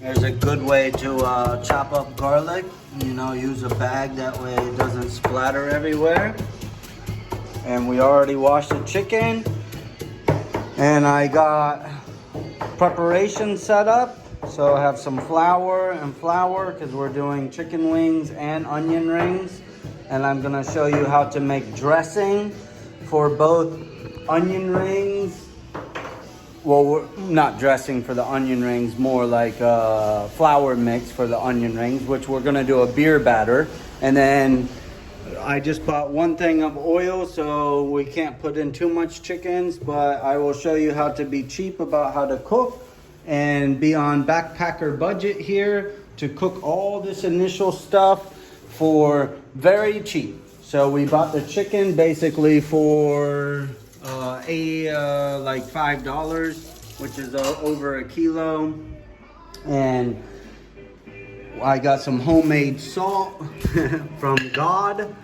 There's a good way to chop up garlic. You know, use a bag, that way it doesn't splatter everywhere. And we already washed the chicken. And I got preparation set up. So I have some flour because we're doing chicken wings and onion rings. And I'm gonna show you how to make dressing for both onion rings. Well, we're not dressing for the onion rings, more like flour mix for the onion rings, which we're gonna do a beer batter. And then I just bought one thing of oil, so we can't put in too much chickens, but I will show you how to be cheap about how to cook and be on backpacker budget here to cook all this initial stuff for very cheap. So we bought the chicken basically for like $5, which is over a kilo. And I got some homemade salt from God,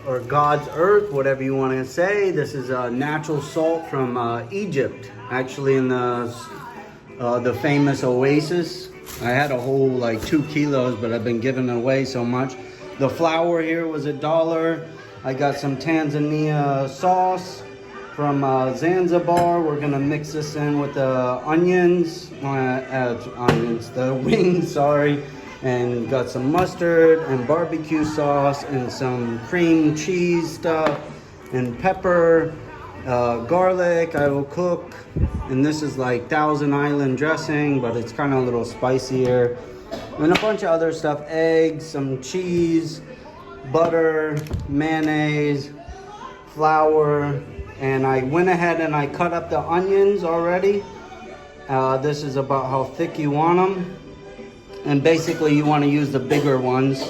or God's earth, whatever you want to say. This is a natural salt from Egypt, actually, in the famous oasis. I had a whole like 2 kilos, but I've been giving it away so much. The flour here was $1. I got some Tanzania sauce from Zanzibar. We're gonna mix this in with the onions, the wings, sorry. And got some mustard and barbecue sauce and some cream cheese stuff and pepper, garlic I will cook. And this is like Thousand Island dressing, but it's kind of a little spicier. And a bunch of other stuff, eggs, some cheese, butter, mayonnaise, flour. And I went ahead and I cut up the onions already. This is about how thick you want them. And basically you want to use the bigger ones.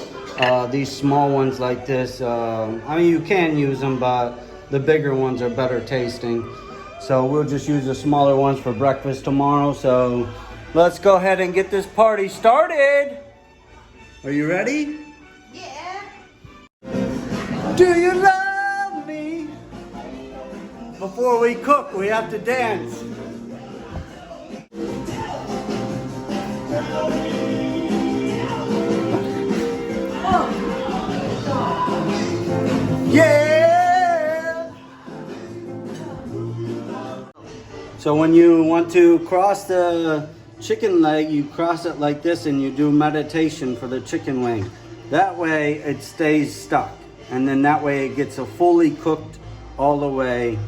These small ones like this, I mean, you can use them, but the bigger ones are better tasting. So we'll just use the smaller ones for breakfast tomorrow. So let's go ahead and get this party started. Are you ready? Yeah. Do you love me? Before we cook, we have to dance. Yeah! So when you want to cross the chicken leg, you cross it like this and you do meditation for the chicken wing. That way it stays stuck. And then that way it gets a fully cooked all the way.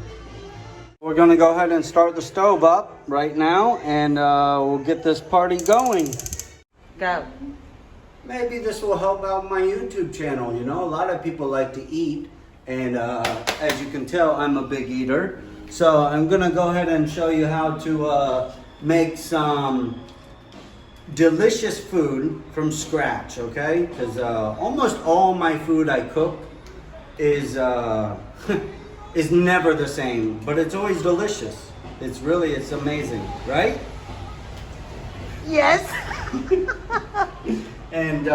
We're gonna go ahead and start the stove up right now, and we'll get this party going. Go. Maybe this will help out my YouTube channel. You know, a lot of people like to eat, and as you can tell, I'm a big eater. So I'm gonna go ahead and show you how to make some delicious food from scratch, okay? Because almost all my food I cook is is never the same, but it's always delicious. It's amazing, right? Yes. And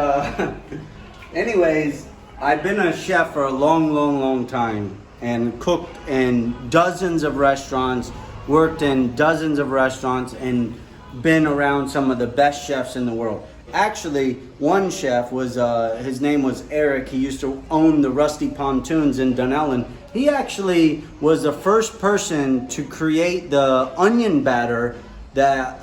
anyways, I've been a chef for a long time and cooked in dozens of restaurants, worked in dozens of restaurants, and been around some of the best chefs in the world. Actually, one chef was, his name was Eric. He used to own the Rusty Pontoons in Dunellen. He actually was the first person to create the onion batter that,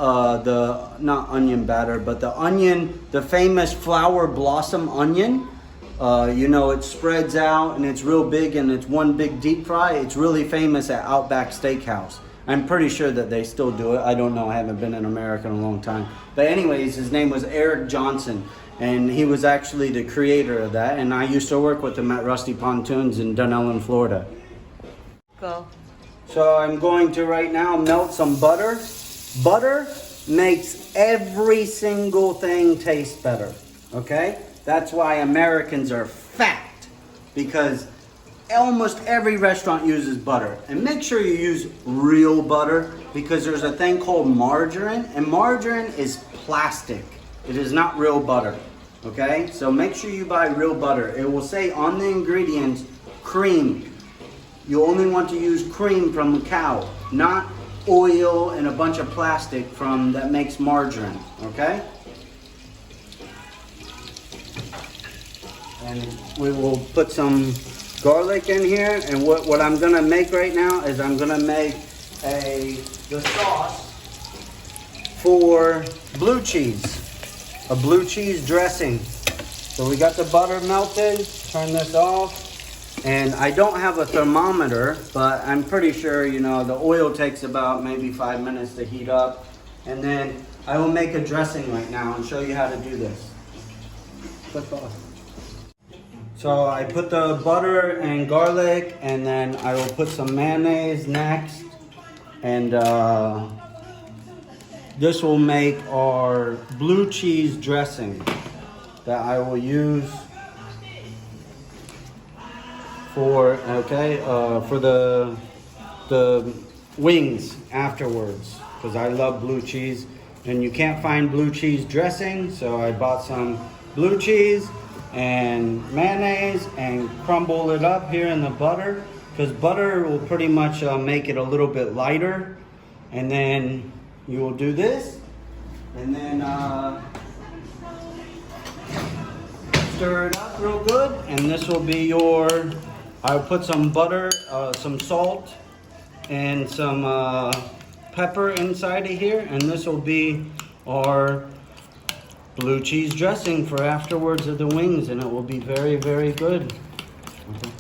the famous flower blossom onion. You know, it spreads out and it's real big and it's one big deep fry. It's really famous at Outback Steakhouse. I'm pretty sure that they still do it. I don't know, I haven't been in America in a long time. But anyways, his name was Eric Johnson, and he was actually the creator of that. And I used to work with him at Rusty Pontoons in Dunellen, Florida. Go. So I'm going to right now melt some butter. Butter makes every single thing taste better, okay? That's why Americans are fat, because almost every restaurant uses butter. And make sure you use real butter, because there's a thing called margarine, and margarine is plastic. It is not real butter, okay? So make sure you buy real butter. It will say on the ingredients, cream. You only want to use cream from a cow, not oil and a bunch of plastic from that makes margarine, okay? And we will put some garlic in here, and what I'm gonna make right now is I'm gonna make the sauce for blue cheese, a blue cheese dressing. So we got the butter melted, turn this off. And I don't have a thermometer, but I'm pretty sure, you know, the oil takes about maybe 5 minutes to heat up. And then I will make a dressing right now and show you how to do this. Flip off. So I put the butter and garlic, and then I will put some mayonnaise next. And this will make our blue cheese dressing that I will use for the wings afterwards, because I love blue cheese and you can't find blue cheese dressing, so I bought some blue cheese and mayonnaise and crumble it up here in the butter, because butter will pretty much make it a little bit lighter. And then you will do this, and then stir it up real good, and this will be your, I'll put some butter, some salt, and some pepper inside of here, and this will be our blue cheese dressing for afterwards of the wings, and it will be very, very good. Okay.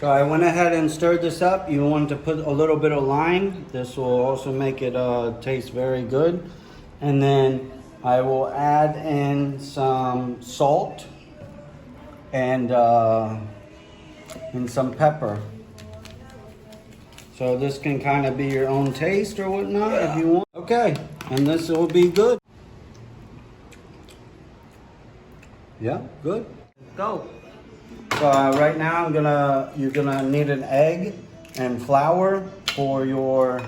So I went ahead and stirred this up. You want to put a little bit of lime. This will also make it taste very good. And then I will add in some salt and some pepper. So this can kind of be your own taste or whatnot if you want. Okay, and this will be good. Yeah, good. Go. So right now you're gonna need an egg and flour for your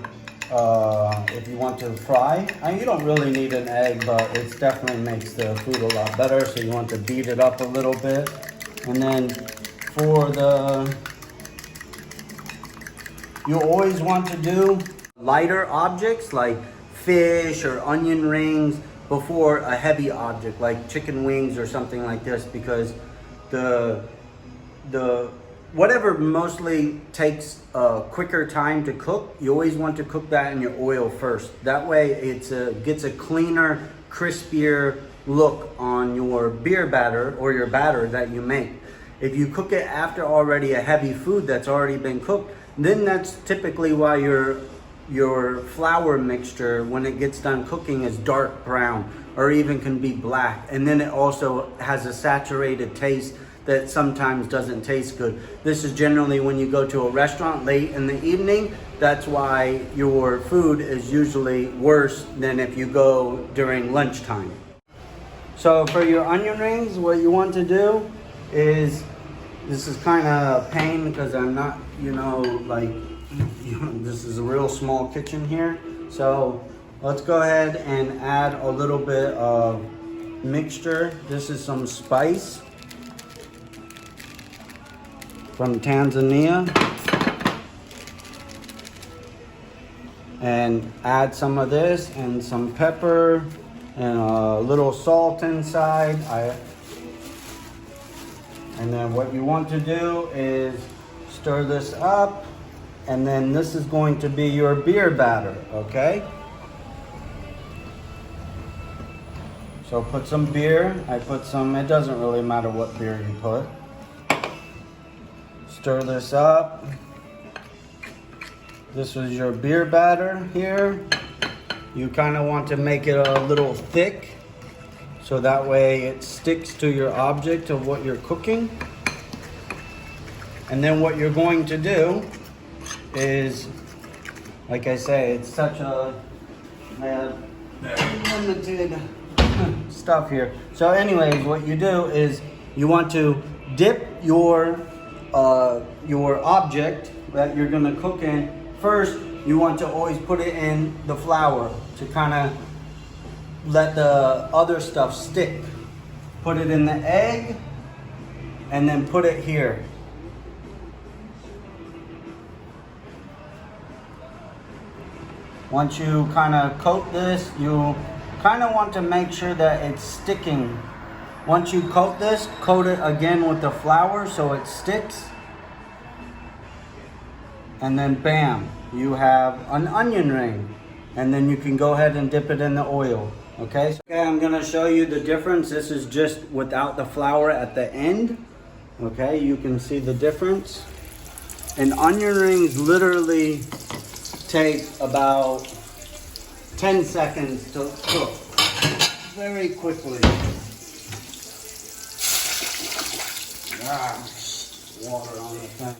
if you want to fry. You don't really need an egg, but it definitely makes the food a lot better. So you want to beat it up a little bit, and then for you always want to do lighter objects like fish or onion rings before a heavy object like chicken wings or something like this, because the whatever mostly takes a quicker time to cook, you always want to cook that in your oil first. That way it gets a cleaner, crispier look on your beer batter or your batter that you make. If you cook it after already a heavy food that's already been cooked, then that's typically why your flour mixture, when it gets done cooking, is dark brown or even can be black. And then it also has a saturated taste that sometimes doesn't taste good. This is generally when you go to a restaurant late in the evening. That's why your food is usually worse than if you go during lunchtime. So for your onion rings, what you want to do is, this is kind of a pain because I'm not, this is a real small kitchen here. So let's go ahead and add a little bit of mixture. This is some spice from Tanzania. And add some of this and some pepper and a little salt inside. And then what you want to do is stir this up, and then this is going to be your beer batter, okay? So put some beer. I put some, it doesn't really matter what beer you put. Stir this up. This is your beer batter here. You kind of want to make it a little thick, so that way it sticks to your object of what you're cooking. And then what you're going to do is, like I say, it's such a limited stuff here. So anyways, what you do is you want to dip your object that you're gonna cook in. First, you want to always put it in the flour to kind of let the other stuff stick. Put it in the egg and then put it here. Once you kind of coat this, you kind of want to make sure that it's sticking. Once you coat this, coat it again with the flour so it sticks. And then bam, you have an onion ring. And then you can go ahead and dip it in the oil. Okay, I'm gonna show you the difference. This is just without the flour at the end. Okay, you can see the difference. And onion rings literally take about 10 seconds to cook. Very quickly. Water on the thing.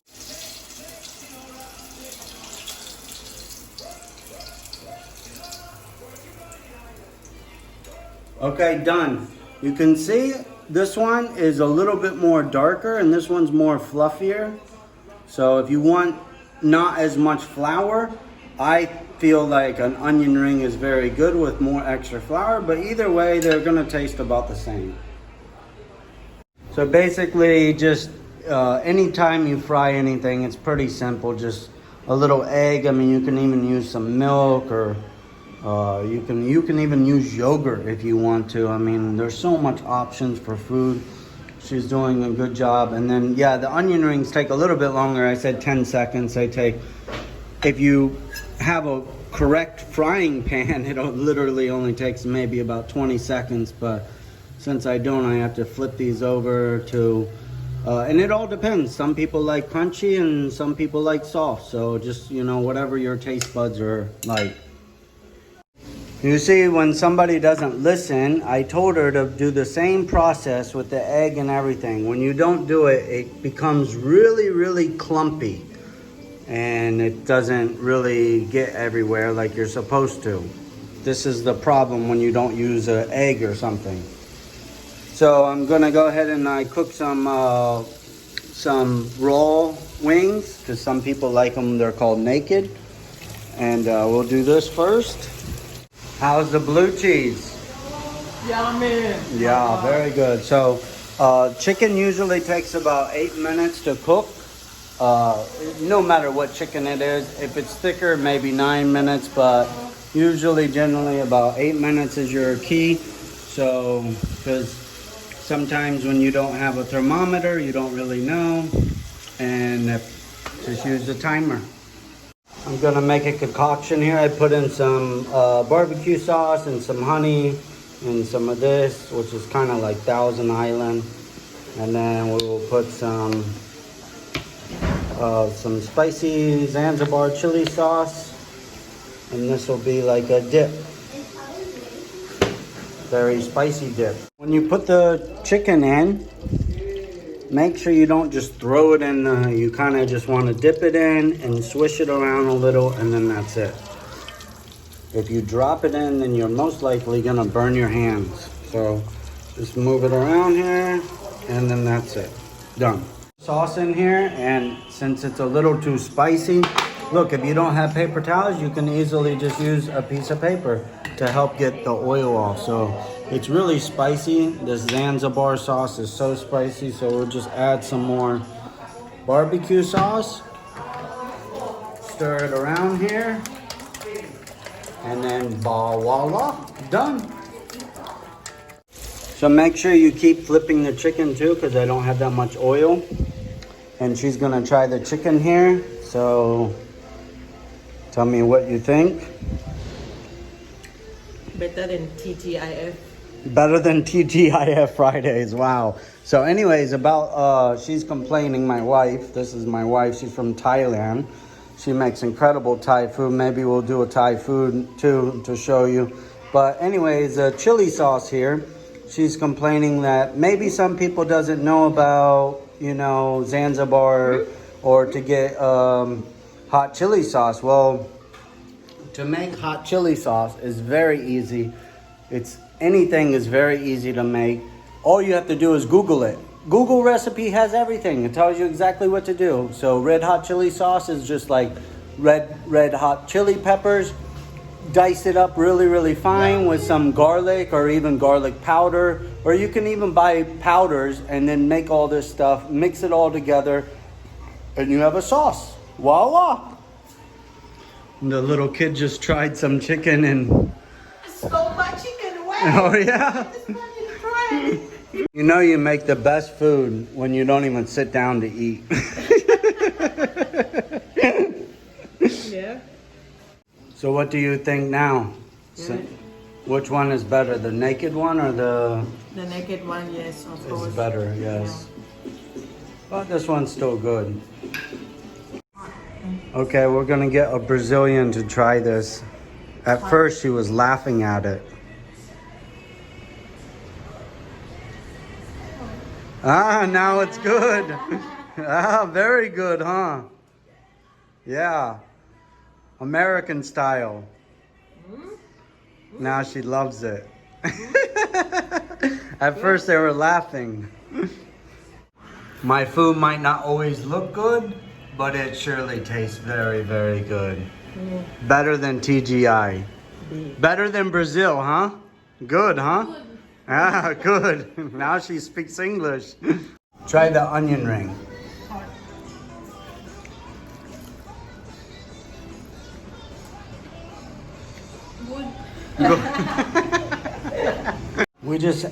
Okay, done. You can see this one is a little bit more darker and this one's more fluffier. So if you want not as much flour, I feel like an onion ring is very good with more extra flour, but either way, they're gonna taste about the same. So basically, just anytime you fry anything, it's pretty simple. Just a little egg. I mean, you can even use some milk, or you can even use yogurt if you want to. I mean, there's so much options for food. She's doing a good job. And then, yeah, the onion rings take a little bit longer. I said 10 seconds. They take, if you have a correct frying pan, it literally only takes maybe about 20 seconds. But since I don't, I have to flip these over to, and it all depends. Some people like crunchy and some people like soft. So just, you know, whatever your taste buds are like. You see, when somebody doesn't listen, I told her to do the same process with the egg and everything. When you don't do it, it becomes really, really clumpy. And it doesn't really get everywhere like you're supposed to. This is the problem when you don't use an egg or something. So I'm gonna go ahead and I cook some raw wings, because some people like them, they're called naked. And we'll do this first. How's the blue cheese? Yummy. Yeah, very good. So chicken usually takes about 8 minutes to cook. No matter what chicken it is. If it's thicker, maybe 9 minutes, but usually generally about 8 minutes is your key. So, because sometimes when you don't have a thermometer, you don't really know, and just use the timer. I'm gonna make a concoction here. I put in some barbecue sauce and some honey and some of this, which is kind of like Thousand Island. And then we'll put some spicy Zanzibar chili sauce. And this will be like a dip. Very spicy dip. When you put the chicken in, make sure you don't just throw it in, you kind of just want to dip it in and swish it around a little, and then that's it. If you drop it in, then you're most likely going to burn your hands. So just move it around here, and then that's it. Done. Sauce in here, and since it's a little too spicy, look, if you don't have paper towels, you can easily just use a piece of paper to help get the oil off. So it's really spicy. This Zanzibar sauce is so spicy, so we'll just add some more barbecue sauce. Stir it around here. And then voila, done. So make sure you keep flipping the chicken too, because I don't have that much oil. And she's gonna try the chicken here. So tell me what you think. Better than TGIF. Better than TGIF Fridays, wow. So anyways, about, she's complaining, my wife. This is my wife, she's from Thailand. She makes incredible Thai food. Maybe we'll do a Thai food too to show you. But anyways, chili sauce here. She's complaining that maybe some people doesn't know about, you know, Zanzibar or to get hot chili sauce. Well, to make hot chili sauce is very easy. Anything is very easy to make. All you have to do is Google it. Google recipe has everything. It tells you exactly what to do. So red hot chili sauce is just like red hot chili peppers. Dice it up really, really fine with some garlic or even garlic powder. Or you can even buy powders and then make all this stuff, mix it all together, and you have a sauce. Voila! The little kid just tried some chicken and... Stole my chicken away. Oh, yeah? You know you make the best food when you don't even sit down to eat. Yeah. So what do you think now? Good. Which one is better, the naked one or the... The naked one, yes, of course. It's better, yes. But this one's still good. Okay, we're gonna get a Brazilian to try this. At first she was laughing at it. Ah, now it's good. Ah, very good, huh? Yeah. American style. Now she loves it. At first they were laughing. My food might not always look good, but it surely tastes very, very good. Better than TGI. Better than Brazil, huh? Good, huh? Ah, good. Now she speaks English. Try the onion ring. Good. We just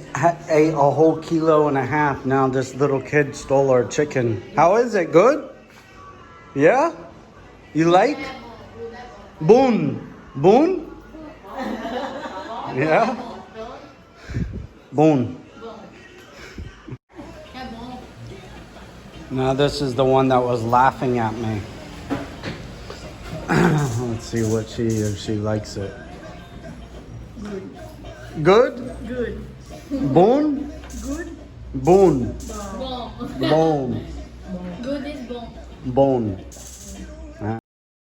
ate a whole kilo and a half. Now this little kid stole our chicken. How is it? Good? Yeah? You like? Boon. Boon? Yeah? Boon. Now this is the one that was laughing at me. Let's see what if she likes it. Good? Good. Boon? Good. Boon. Bon. Bone. Good is bon. Bone.